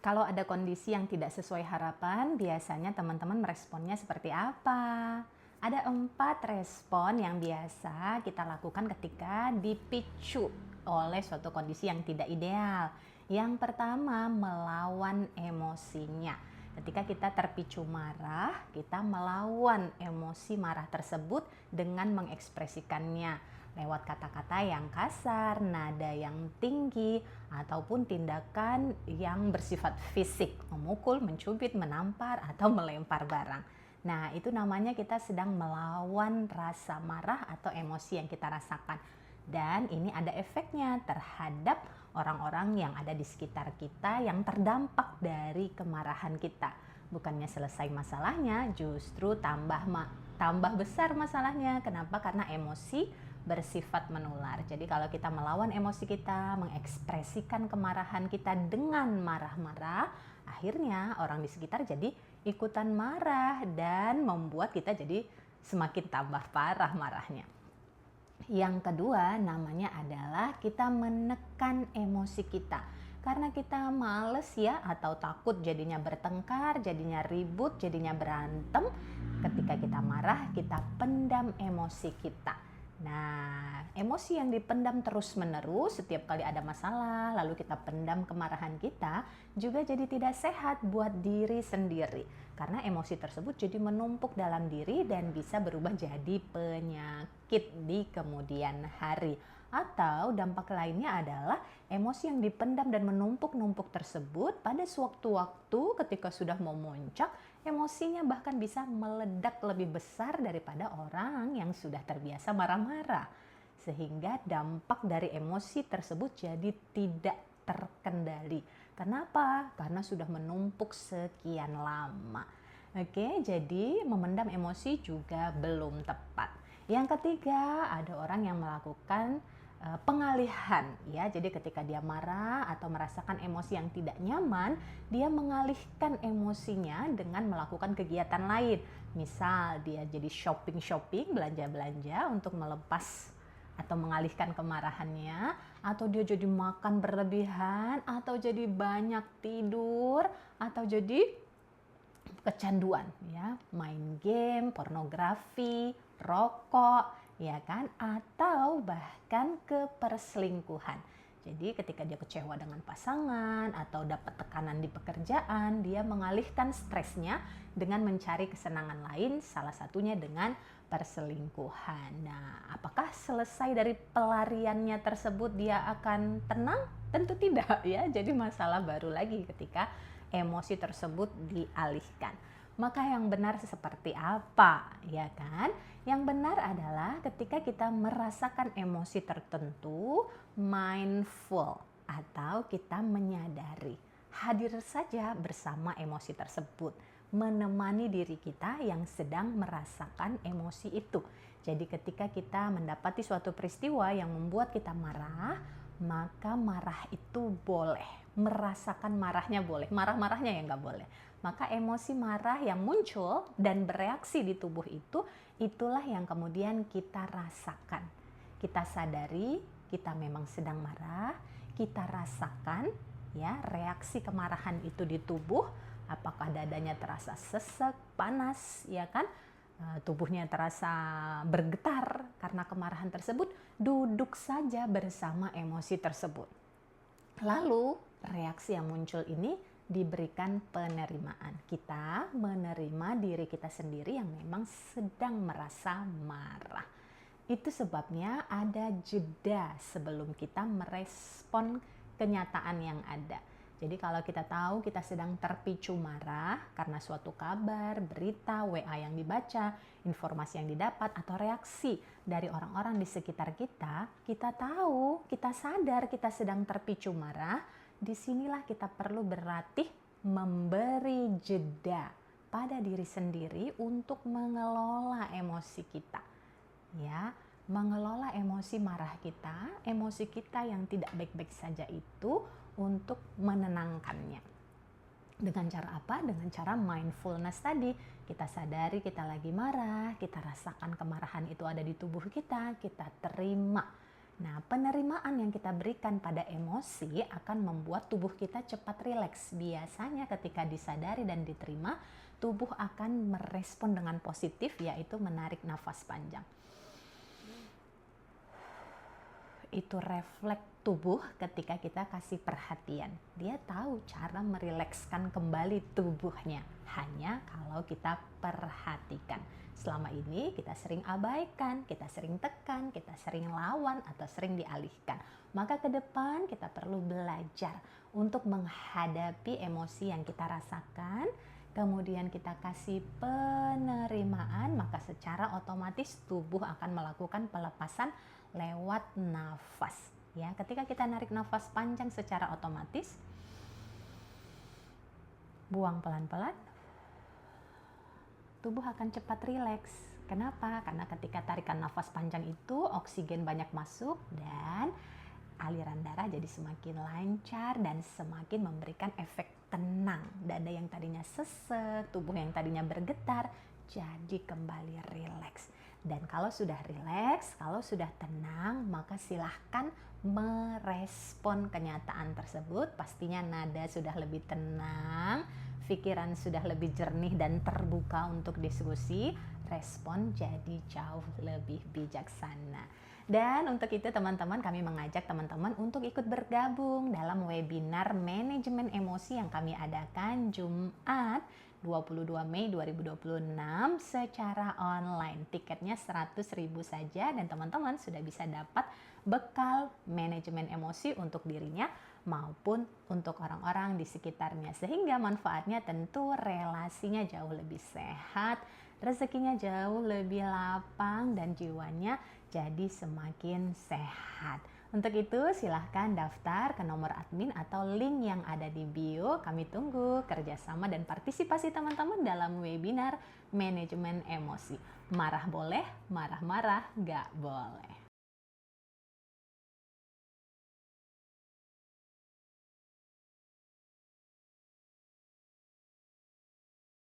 Kalau ada kondisi yang tidak sesuai harapan, biasanya teman-teman meresponnya seperti apa? Ada 4 respon yang biasa kita lakukan ketika dipicu oleh suatu kondisi yang tidak ideal. Yang pertama, melawan emosinya. Ketika kita terpicu marah, kita melawan emosi marah tersebut dengan mengekspresikannya lewat kata-kata yang kasar, nada yang tinggi, ataupun tindakan yang bersifat fisik, memukul, mencubit, menampar, atau melempar barang. Nah, itu namanya kita sedang melawan rasa marah atau emosi yang kita rasakan. Dan ini ada efeknya terhadap orang-orang yang ada di sekitar kita yang terdampak dari kemarahan kita. Bukannya selesai masalahnya, justru tambah besar masalahnya. Kenapa? Karena emosi bersifat menular. Jadi kalau kita melawan emosi kita, mengekspresikan kemarahan kita dengan marah-marah, akhirnya orang di sekitar jadi ikutan marah dan membuat kita jadi semakin tambah parah marahnya. Yang kedua namanya adalah kita menekan emosi kita. Karena kita males ya atau takut jadinya bertengkar, jadinya ribut, jadinya berantem. Ketika kita marah, kita pendam emosi kita. Nah, emosi yang dipendam terus-menerus setiap kali ada masalah, lalu kita pendam kemarahan kita, juga jadi tidak sehat buat diri sendiri. Karena emosi tersebut jadi menumpuk dalam diri dan bisa berubah jadi penyakit di kemudian hari. Atau dampak lainnya adalah emosi yang dipendam dan menumpuk-numpuk tersebut pada sewaktu-waktu ketika sudah memuncak, emosinya bahkan bisa meledak lebih besar daripada orang yang sudah terbiasa marah-marah. Sehingga dampak dari emosi tersebut jadi tidak terkendali. Kenapa? Karena sudah menumpuk sekian lama. Oke, jadi memendam emosi juga belum tepat. Yang ketiga, ada orang yang melakukan pengalihan ya. Jadi ketika dia marah atau merasakan emosi yang tidak nyaman, dia mengalihkan emosinya dengan melakukan kegiatan lain. Misal dia jadi shopping, belanja-belanja untuk melepas atau mengalihkan kemarahannya, atau dia jadi makan berlebihan, atau jadi banyak tidur, atau jadi kecanduan ya, main game, pornografi, rokok, ya kan, atau bahkan ke perselingkuhan. Jadi ketika dia kecewa dengan pasangan atau dapat tekanan di pekerjaan, dia mengalihkan stresnya dengan mencari kesenangan lain, salah satunya dengan perselingkuhan. Nah, apakah selesai dari pelariannya tersebut dia akan tenang? Tentu tidak ya. Jadi masalah baru lagi ketika emosi tersebut dialihkan. Maka yang benar seperti apa, ya kan? Yang benar adalah ketika kita merasakan emosi tertentu, mindful atau kita menyadari. Hadir saja bersama emosi tersebut, menemani diri kita yang sedang merasakan emosi itu. Jadi ketika kita mendapati suatu peristiwa yang membuat kita marah, maka marah itu boleh, merasakan marahnya boleh, marah-marahnya yang nggak boleh. Maka emosi marah yang muncul dan bereaksi di tubuh itu, itulah yang kemudian kita rasakan. Kita sadari, kita memang sedang marah, kita rasakan ya reaksi kemarahan itu di tubuh, apakah dadanya terasa sesek, panas, ya kan? Tubuhnya terasa bergetar karena kemarahan tersebut, duduk saja bersama emosi tersebut. Lalu reaksi yang muncul ini diberikan penerimaan. Kita menerima diri kita sendiri yang memang sedang merasa marah. Itu sebabnya ada jeda sebelum kita merespon kenyataan yang ada. Jadi kalau kita tahu kita sedang terpicu marah karena suatu kabar, berita, WA yang dibaca, informasi yang didapat, atau reaksi dari orang-orang di sekitar kita, kita tahu, kita sadar kita sedang terpicu marah, disinilah kita perlu berlatih memberi jeda pada diri sendiri untuk mengelola emosi kita. Ya, mengelola emosi marah kita, emosi kita yang tidak baik-baik saja itu, untuk menenangkannya. Dengan cara apa? Dengan cara mindfulness tadi. Kita sadari kita lagi marah, kita rasakan kemarahan itu ada di tubuh kita terima. Nah, penerimaan yang kita berikan pada emosi akan membuat tubuh kita cepat rileks. Biasanya ketika disadari dan diterima, tubuh akan merespon dengan positif, yaitu menarik nafas panjang. Itu refleks tubuh ketika kita kasih perhatian. Dia tahu cara merilekskan kembali tubuhnya. Hanya kalau kita perhatikan. Selama ini kita sering abaikan, kita sering tekan, kita sering lawan atau sering dialihkan. Maka ke depan kita perlu belajar untuk menghadapi emosi yang kita rasakan. Kemudian kita kasih penerimaan, maka secara otomatis tubuh akan melakukan pelepasan lewat nafas. Ya, ketika kita narik nafas panjang secara otomatis, buang pelan-pelan, tubuh akan cepat rileks. Kenapa? Karena ketika tarikan nafas panjang itu oksigen banyak masuk dan aliran darah jadi semakin lancar dan semakin memberikan efek tenang. Dada yang tadinya sesek, tubuh yang tadinya bergetar, jadi kembali rileks. Dan kalau sudah rileks, kalau sudah tenang, maka silahkan merespon kenyataan tersebut. Pastinya nada sudah lebih tenang, pikiran sudah lebih jernih dan terbuka untuk diskusi, respon jadi jauh lebih bijaksana. Dan untuk itu teman-teman, kami mengajak teman-teman untuk ikut bergabung dalam webinar manajemen emosi yang kami adakan Jumat 22 Mei 2026 secara online. Tiketnya 100.000 saja dan teman-teman sudah bisa dapat bekal manajemen emosi untuk dirinya maupun untuk orang-orang di sekitarnya. Sehingga manfaatnya tentu relasinya jauh lebih sehat, rezekinya jauh lebih lapang dan jiwanya jadi semakin sehat. Untuk itu silahkan daftar ke nomor admin atau link yang ada di bio. Kami tunggu kerjasama dan partisipasi teman-teman dalam webinar manajemen emosi. Marah boleh, marah-marah gak boleh.